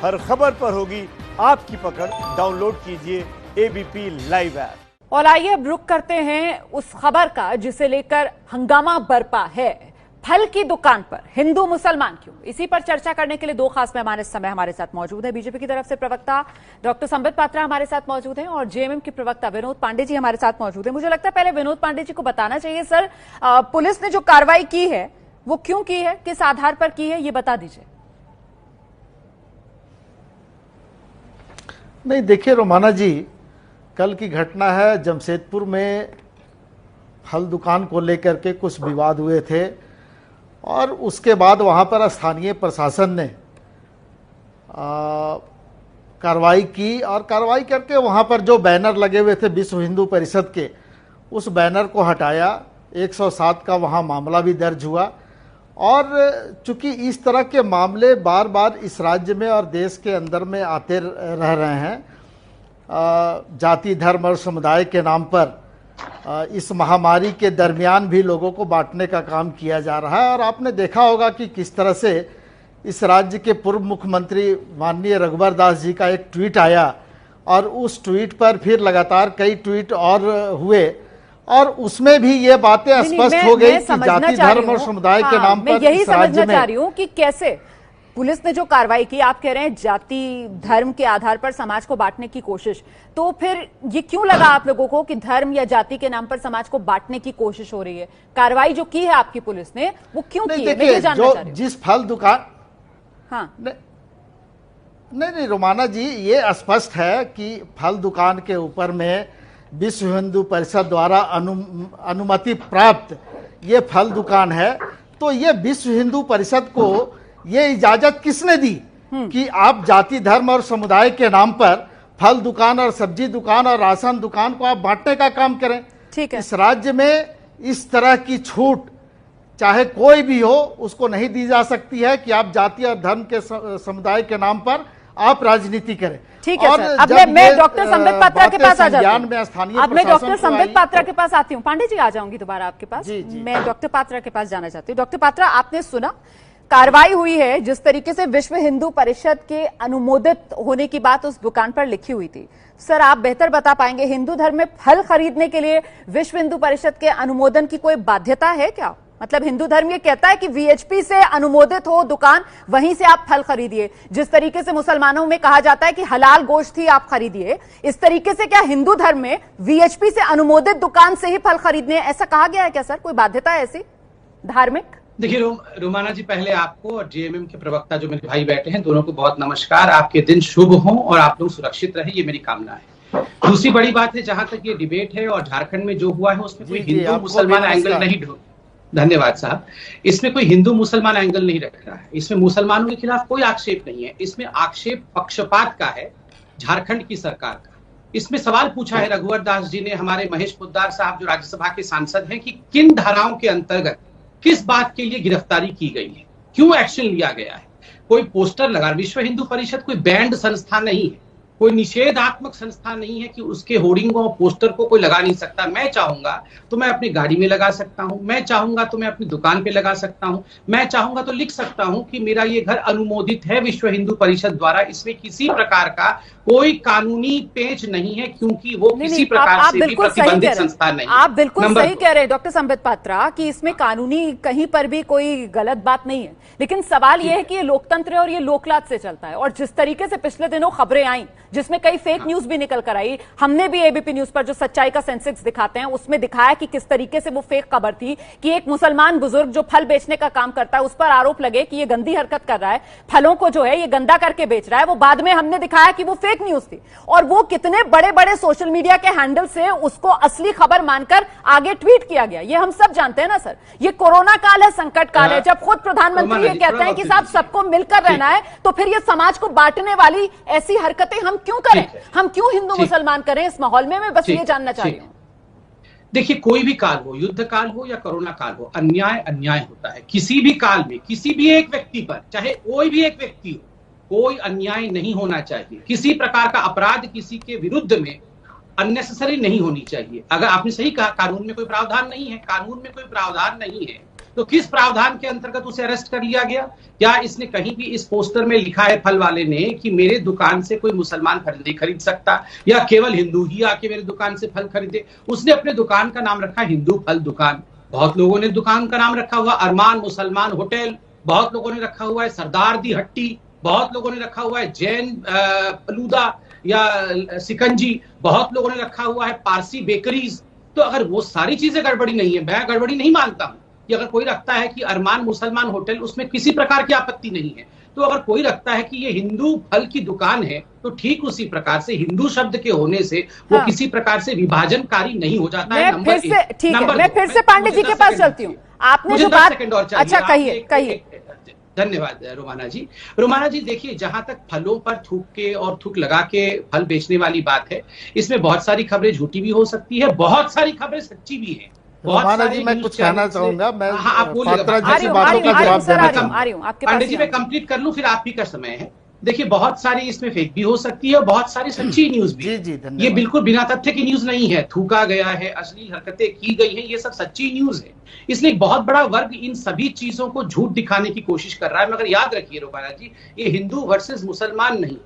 हर खबर पर होगी आपकी पकड़। डाउनलोड कीजिए एबीपी लाइव ऐप। और आइए अब रुख करते हैं उस खबर का जिसे लेकर हंगामा बरपा है। फल की दुकान पर हिंदू मुसलमान क्यों, इसी पर चर्चा करने के लिए दो खास मेहमान इस समय हमारे साथ मौजूद है। बीजेपी की तरफ से प्रवक्ता डॉक्टर संबित पात्रा हमारे साथ मौजूद हैं और जेएमएम की प्रवक्ता विनोद पांडे जी हमारे साथ मौजूद है। मुझे लगता है पहले विनोद पांडे जी को बताना चाहिए सर, पुलिस ने जो कार्रवाई की है वो क्यों की है, किस आधार पर की है, ये बता दीजिए। नहीं, देखिए रोमाना जी, कल की घटना है। जमशेदपुर में फल दुकान को लेकर के कुछ विवाद हुए थे और उसके बाद वहां पर स्थानीय प्रशासन ने कार्रवाई की और कार्रवाई करके वहां पर जो बैनर लगे हुए थे विश्व हिंदू परिषद के, उस बैनर को हटाया। 107 का वहां मामला भी दर्ज हुआ। और चूंकि इस तरह के मामले बार बार इस राज्य में और देश के अंदर में आते रह रहे हैं, जाति धर्म और समुदाय के नाम पर इस महामारी के दरमियान भी लोगों को बांटने का काम किया जा रहा है। और आपने देखा होगा कि किस तरह से इस राज्य के पूर्व मुख्यमंत्री माननीय रघुवर दास जी का एक ट्वीट आया और उस ट्वीट पर फिर लगातार कई ट्वीट और हुए और उसमें भी ये बातें स्पष्ट हो गई कि जाति धर्म और समुदाय के नाम पर यही समझना चाह रही हूँ कि कैसे पुलिस ने जो कार्रवाई की, आप कह रहे हैं जाति धर्म के आधार पर समाज को बांटने की कोशिश, तो फिर ये क्यों लगा आप लोगों को कि धर्म या जाति के नाम पर समाज को बांटने की कोशिश हो रही है? कार्रवाई जो की है आपकी पुलिस ने वो क्यों की है, मैं ये जानना चाह रही हूं। जिस फल दुकान नहीं रोमाना जी, ये स्पष्ट है कि फल दुकान के ऊपर में विश्व हिंदू परिषद द्वारा अनुमति प्राप्त ये फल दुकान है। तो ये विश्व हिंदू परिषद को ये इजाजत किसने दी कि आप जाति धर्म और समुदाय के नाम पर फल दुकान और सब्जी दुकान और राशन दुकान को आप बांटने का काम करें? ठीक है। इस राज्य में इस तरह की छूट चाहे कोई भी हो उसको नहीं दी जा सकती है कि आप जाति और धर्म के समुदाय के नाम पर आप राजनीति करें। ठीक है सर, अब मैं डॉक्टर संबित पात्रा के पास आ जाती हूं। अब मैं डॉक्टर संबित पात्रा के पास आती हूँ। पांडे जी आ जाऊंगी दोबारा आपके पास। मैं डॉक्टर पात्रा के पास जाना चाहती हूँ। डॉक्टर पात्रा, आपने सुना कार्रवाई हुई है, जिस तरीके से विश्व हिंदू परिषद के अनुमोदित होने की बात उस दुकान पर लिखी हुई थी। सर, आप बेहतर बता पाएंगे, हिंदू धर्म में फल खरीदने के लिए विश्व हिंदू परिषद के अनुमोदन की कोई बाध्यता है क्या? मतलब हिंदू धर्म ये कहता है कि वीएचपी से अनुमोदित हो दुकान, वहीं से आप फल खरीदिए। जिस तरीके से मुसलमानों में कहा जाता है कि हलाल गोश्त ही आप खरीदिए, इस तरीके से क्या हिंदू धर्म में वीएचपी से अनुमोदित दुकान से ही फल खरीदने, ऐसा कहा गया है क्या सर? कोई बाध्यता है ऐसी धार्मिक? देखिए रोमाना जी, पहले आपको और जेएमएम के प्रवक्ता जो मेरे भाई बैठे हैं, दोनों को बहुत नमस्कार। आपके दिन शुभ हो और आप लोग सुरक्षित रहे, ये मेरी कामना है। दूसरी बड़ी बात है, जहां तक ये डिबेट है और झारखंड में जो हुआ है उसमें कोई हिंदू मुसलमान एंगल नहीं ढूंढ। धन्यवाद साहब। इसमें कोई हिंदू मुसलमान एंगल नहीं रख रहा है। इसमें मुसलमानों के खिलाफ कोई आक्षेप नहीं है। इसमें आक्षेप पक्षपात का है, झारखंड की सरकार का। इसमें सवाल पूछा है रघुवर दास जी ने, हमारे महेश पोद्दार साहब जो राज्यसभा के सांसद हैं, कि किन धाराओं के अंतर्गत किस बात के लिए गिरफ्तारी की गई है, क्यों एक्शन लिया गया है। कोई पोस्टर लगा, विश्व हिंदू परिषद कोई बैंड संस्था नहीं है, कोई निषेधात्मक संस्था नहीं है कि उसके होर्डिंग और पोस्टर को कोई लगा नहीं सकता। मैं चाहूंगा तो मैं अपनी गाड़ी में लगा सकता हूं, मैं चाहूंगा तो मैं अपनी दुकान पे लगा सकता हूं, मैं चाहूंगा तो लिख सकता हूं कि मेरा ये घर अनुमोदित है विश्व हिंदू परिषद द्वारा। इसमें किसी प्रकार का कोई कानूनी पेच नहीं है, क्योंकि वो किसी प्रकार से भी प्रतिबंधित संस्था नहीं। आप बिल्कुल सही कह रहे हैं डॉक्टर संबित पात्रा कि इसमें कानूनी कहीं पर भी कोई गलत बात नहीं है, लेकिन सवाल यह है कि ये लोकतंत्र है और ये लोकलाज से चलता है। और जिस तरीके से पिछले दिनों खबरें आई जिसमें कई फेक न्यूज भी निकल कर आई, हमने भी एबीपी न्यूज पर जो सच्चाई का सेंसेक्स दिखाते हैं उसमें दिखाया कि किस तरीके से वो फेक खबर थी कि एक मुसलमान बुजुर्ग जो फल बेचने का काम करता है उस पर आरोप लगे कि ये गंदी हरकत कर रहा है, फलों को जो है ये गंदा करके बेच रहा है। वो बाद में हमने दिखाया कि वो फेक न्यूज थी और वो कितने बड़े बड़े सोशल मीडिया के हैंडल से उसको असली खबर मानकर आगे ट्वीट किया गया। ये हम सब जानते हैं ना सर। ये कोरोना काल है, संकट काल है। जब खुद प्रधानमंत्री ये कहते हैं कि साहब सबको मिलकर रहना है, तो फिर ये समाज को बांटने वाली ऐसी हरकतें हम क्यों करें? हम क्यों हिंदू मुसलमान करें इस माहौल में? मैं बस ये जानना चाह रही हूँ। देखिए, कोई भी काल हो, युद्ध काल हो या कोरोना काल हो, अन्याय अन्याय होता है। किसी भी काल में किसी भी एक व्यक्ति पर, चाहे कोई भी एक व्यक्ति हो, कोई अन्याय नहीं होना चाहिए। किसी प्रकार का अपराध किसी के विरुद्ध में अननेसेसरी नहीं होनी चाहिए। अगर आपने सही कहा, कानून में कोई प्रावधान नहीं है, कानून में कोई प्रावधान नहीं है तो किस प्रावधान के अंतर्गत उसे अरेस्ट कर लिया गया? क्या इसने कहीं भी इस पोस्टर में लिखा है फल वाले ने कि मेरे दुकान से कोई मुसलमान फल नहीं खरीद सकता या केवल हिंदू ही आके मेरे दुकान से फल खरीदे? उसने अपने दुकान का नाम रखा हिंदू फल दुकान। बहुत लोगों ने दुकान का नाम रखा हुआ अरमान मुसलमान होटल, बहुत लोगों ने रखा हुआ है सरदार दी हट्टी, बहुत लोगों ने रखा हुआ है जैन फलूदा या सिकंजी, बहुत लोगों ने रखा हुआ है पारसी बेकरीज। तो अगर वो सारी चीजें गड़बड़ी नहीं है, मैं गड़बड़ी नहीं मानता हूं कि अगर कोई रखता है कि अरमान मुसलमान होटल, उसमें किसी प्रकार की आपत्ति नहीं है। तो अगर कोई रखता है कि ये हिंदू फल की दुकान है, तो ठीक उसी प्रकार से हिंदू शब्द के होने से वो किसी प्रकार से विभाजनकारी नहीं हो जाता है। मैं फिर से पांडे जी के पास चलती हूँ। आपने जो बात, अच्छा कहिए। धन्यवाद रोमाना जी। रोमाना जी देखिए, जहां तक फलों पर थूक के और थूक लगा के फल बेचने वाली बात है, इसमें बहुत सारी खबरें झूठी भी हो सकती है, बहुत सारी खबरें सच्ची भी है। रोमाना जी मैं कुछ कहना चाहूंगा, मैं पांडे जी मैं कंप्लीट कर लूं, फिर आप ही का समय है। देखिए, बहुत सारी इसमें फेक भी हो सकती है और बहुत सारी सच्ची न्यूज भी। ये बिल्कुल बिना तथ्य की न्यूज नहीं है। थूका गया है, अश्लील हरकतें की गई हैं, ये सब सच्ची न्यूज है। इसलिए एक बहुत बड़ा वर्ग इन सभी चीजों को झूठ दिखाने की कोशिश कर रहा है। मगर याद रखिए रोमाना जी, ये हिंदू वर्सेस मुसलमान नहीं,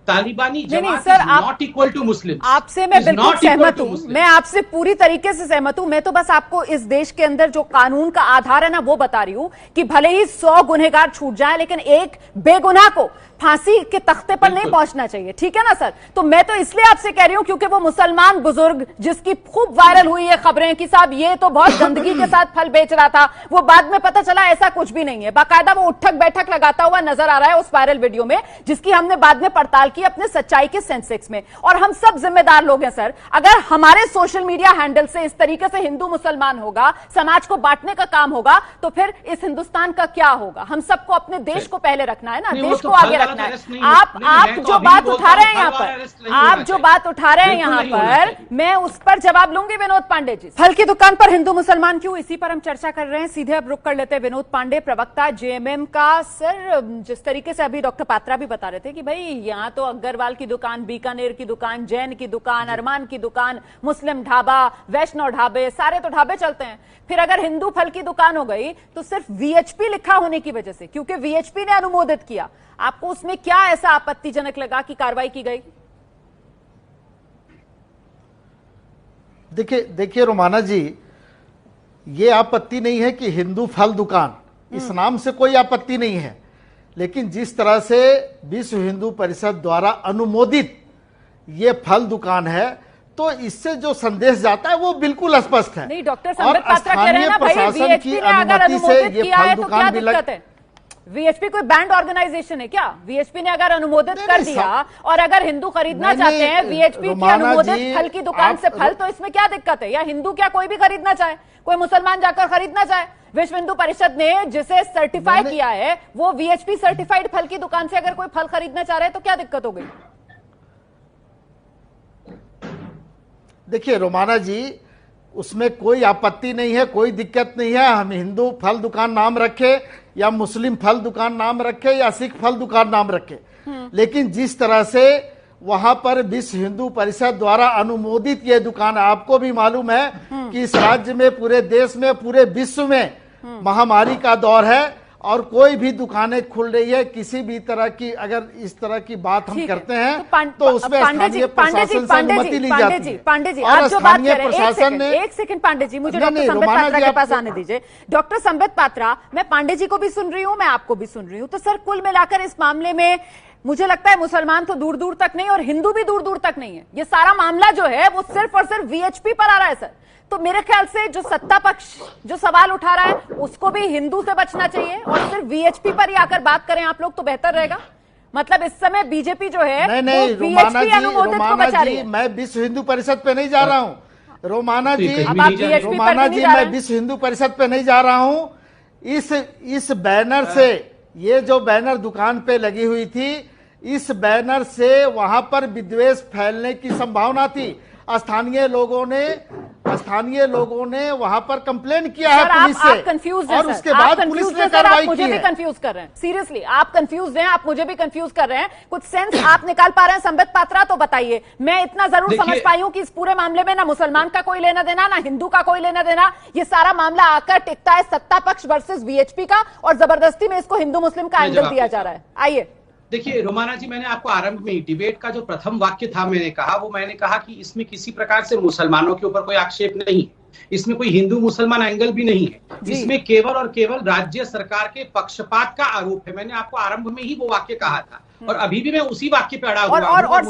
तालिबानी जमात इज नॉट इक्वल टू मुस्लिम। आपसे मैं बिल्कुल सहमत हूं, मैं आपसे पूरी तरीके से सहमत हूं। मैं तो बस आपको इस देश के अंदर जो कानून का आधार है ना, वो बता रही हूं कि भले ही 100 गुनहगार छूट जाए, लेकिन एक बेगुनाह को फांसी के तख्ते पर नहीं पहुंचना चाहिए, ठीक है ना सर? तो मैं तो इसलिए आपसे कह रही हूं क्योंकि वो मुसलमान बुजुर्ग जिसकी खूब वायरल हुई है खबरें कि साहब ये तो बहुत गंदगी के साथ फल बेच रहा था, वो बाद में पता चला ऐसा कुछ भी नहीं है। बाकायदा वो उठक बैठक लगाता हुआ नजर आ रहा है उस वायरल वीडियो में, जिसकी हमने बाद में पड़ताल की अपने सच्चाई के सेंसेक्स में। और हम सब जिम्मेदार लोग हैं सर। अगर हमारे सोशल मीडिया हैंडल से इस तरीके से हिंदू मुसलमान होगा, समाज को बांटने का काम होगा, तो फिर इस हिंदुस्तान का क्या होगा? हम सबको अपने देश को पहले रखना है ना, देश को आगे रखना है। आप जो बात उठा रहे हैं यहाँ पर, आप जो बात उठा रहे हैं यहाँ पर, मैं उस पर जवाब लूंगी विनोद पांडे जी। फल की दुकान पर हिंदू मुसलमान क्यों, इसी पर हम चर्चा कर रहे हैं। सीधे अब रुक कर लेते हैं विनोद पांडे, प्रवक्ता जेएमएम का। सर, जिस तरीके से अभी डॉक्टर पात्रा भी बता रहे थे कि भाई यहाँ तो अग्रवाल की दुकान, बीकानेर की दुकान, जैन की दुकान, अरमान की दुकान, मुस्लिम ढाबा, वैष्णव ढाबे, सारे तो ढाबे चलते हैं। फिर अगर हिंदू फल की दुकान हो गई तो सिर्फ वीएचपी लिखा होने की वजह से, क्योंकि वीएचपी ने अनुमोदित किया, आपको उसमें क्या ऐसा आपत्तिजनक लगा कि कार्रवाई की गई? देखिए रोमाना जी, ये आपत्ति नहीं है कि हिंदू फल दुकान, इस नाम से कोई आपत्ति नहीं है। लेकिन जिस तरह से विश्व हिंदू परिषद द्वारा अनुमोदित ये फल दुकान है, तो इससे जो संदेश जाता है वो बिल्कुल स्पष्ट है। नहीं, डॉक्टर संबित पात्रा कह रहे हैं ना भाई, वीएचपी ने अगर अनुमोदित किया है तो क्या दिक्कत है? वीएचपी कोई बैंड ऑर्गेनाइजेशन है क्या? वीएचपी ने अगर अनुमोदित कर दिया और अगर हिंदू खरीदना चाहते हैं वीएचपी की अनुमोदित फल की दुकान से फल, तो इसमें क्या दिक्कत है? या हिंदू क्या कोई भी खरीदना चाहे, कोई मुसलमान जाकर खरीदना चाहे? विश्व हिंदू परिषद ने जिसे सर्टिफाई किया है, वो वीएचपी सर्टिफाइड फल की दुकान से अगर कोई फल खरीदना चाह रहे हैं तो क्या दिक्कत हो गई? देखिए रोमाना जी, उसमें कोई आपत्ति नहीं है, कोई दिक्कत नहीं है। हम हिंदू फल दुकान नाम रखे या मुस्लिम फल दुकान नाम रखे या सिख फल दुकान नाम रखे, लेकिन जिस तरह से वहां पर विश्व हिंदू परिषद द्वारा अनुमोदित ये दुकान, आपको भी मालूम है कि इस राज्य में, पूरे देश में, पूरे विश्व में महामारी का दौर है और कोई भी दुकानें खुल रही है, किसी भी तरह की अगर इस तरह की बात हम करते हैं तो उसमें स्थानीय प्रशासन से अनुमति ली जाती है। पांडे जी, आप जो बात कर रहे हैं, एक सेकंड पांडे जी, मुझे डॉक्टर संबित पात्रा के पास आने दीजिए। डॉक्टर संबित पात्रा, मैं पांडे जी को भी सुन रही हूँ, मैं आपको भी सुन रही हूँ। तो सर, कुल मिलाकर इस मामले में मुझे लगता है मुसलमान तो दूर दूर तक नहीं और हिंदू भी दूर दूर तक नहीं है। ये सारा मामला जो है वो सिर्फ और सिर्फ वीएचपी पर आ रहा है सर। तो मेरे ख्याल से जो सत्ता पक्ष जो सवाल उठा रहा है उसको भी हिंदू से बचना चाहिए और सिर्फ वीएचपी पर ही आकर बात करें आप लोग तो बेहतर रहेगा। मतलब इस समय बीजेपी जो है नहीं, रोमाना जी, मैं विश्व हिंदू परिषद पे नहीं जा रहा हूँ। रोमाना जी, मैं विश्व हिंदू परिषद पे नहीं जा रहा हूँ। इस बैनर से, ये जो बैनर दुकान पे लगी हुई थी, इस बैनर से वहां पर विद्वेष फैलने की संभावना थी। स्थानीय लोगों ने स्थानीय लोगों ने वहां पर कंप्लेन किया है सर, पुलिस से, आप कंफ्यूज हैं और सर, उसके आप बाद कंफ्यूज पुलिस ने हैं सर, आप कार्रवाई मुझे की भी है। कंफ्यूज कर रहे हैं। सीरियसली आप कंफ्यूज हैं, आप मुझे भी कंफ्यूज कर रहे हैं। कुछ सेंस आप निकाल पा रहे हैं संबित पात्रा तो बताइए। मैं इतना जरूर देखिए- समझ पाई हूं कि इस पूरे मामले में ना मुसलमान का कोई लेना देना, ना हिंदू का कोई लेना देना। ये सारा मामला आकर टिकता है सत्ता पक्ष वर्सेस वीएचपी का, और जबरदस्ती में इसको हिंदू मुस्लिम का मैं एंगल जवाब दिया देता जा रहा है। आइए। देखिए रोमाना जी, मैंने आपको आरंभ में ही डिबेट का जो प्रथम वाक्य था मैंने कहा कि इसमें किसी प्रकार से मुसलमानों के ऊपर कोई आक्षेप नहीं है, इसमें कोई हिंदू मुसलमान एंगल भी नहीं है, इसमें केवल और केवल राज्य सरकार के पक्षपात का आरोप है। मैंने आपको आरंभ में ही वो वाक्य कहा था और अभी भी मैं उसी वाक्य पे अड़ा हुआ हूं। और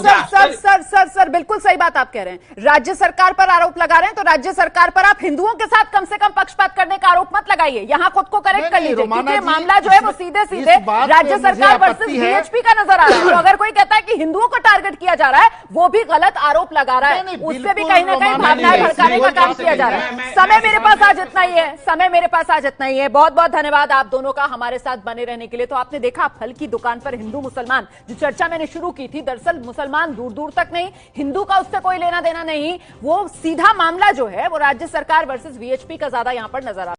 सर बिल्कुल सही बात आप कह रहे हैं। राज्य सरकार पर आरोप लगा रहे हैं तो राज्य सरकार पर आप हिंदुओं के साथ कम से कम पक्षपात करने का आरोप मत लगाइए। यहाँ खुद को करेक्ट कर लीजिए, क्योंकि मामला जो है वो सीधे सीधे राज्य सरकार वर्सेस वीएचपी का नजर आ रहा है। तो अगर कोई कहता है कि हिंदुओं को टारगेट किया जा रहा है, वो भी गलत आरोप लगा रहा है, उससे भी कहीं ना कहीं भावनाएं भड़काने का काम किया जा रहा है। समय मेरे पास आज इतना ही है, समय मेरे पास आज इतना ही है। बहुत बहुत धन्यवाद आप दोनों का हमारे साथ बने रहने के लिए। तो आपने देखा फल की दुकान पर हिंदू मुसलमान जो चर्चा मैंने शुरू की थी, दरअसल मुसलमान दूर दूर तक नहीं, हिंदू का उससे कोई लेना देना नहीं, वो सीधा मामला जो है वो राज्य सरकार वर्सेस वीएचपी का ज्यादा यहां पर नजर आ